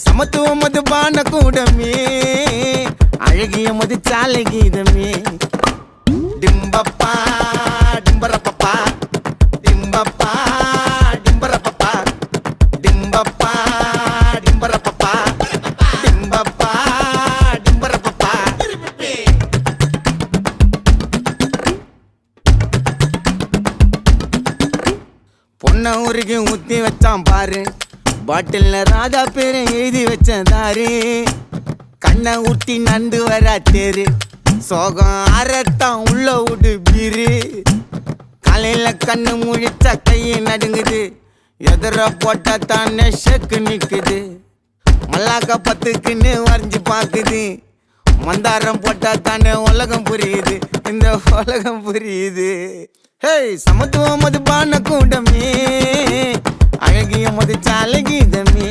சமத்துவம் அது பான கூடமே அழகிய மது சாலை கீதமே டிம்பப்பா டிம்பரப்பப்பா டிம்பப்பா டிம்பரப்பப்பா டிம்பப்பா டிம்பரப்பப்பா டிம்பப்பா டிம்பரப்பப்பா பொன்ன ஊருக்கு ஊத்தி வச்சான் பாரு பாட்டில்ல ராஜா பேரை எழுதி வச்சதாரு கண்ணை ஊட்டி நண்டு வரா தேரு சோகம் அறத்தான் உள்ள விடு பீரு காலையில கண்ணு முழிச்சா கையை நடுங்குது எதிர போட்டா தானே ஷெக்கு நிக்குது மல்லாக்க பத்துக்குன்னு வரைஞ்சு பாக்குது மந்தாரம் போட்டா தானே உலகம் புரியுது இந்த உலகம் புரியுது ஹே சமத்துவம் அது பான கூடமே அழகிய மது சாலை கீதமே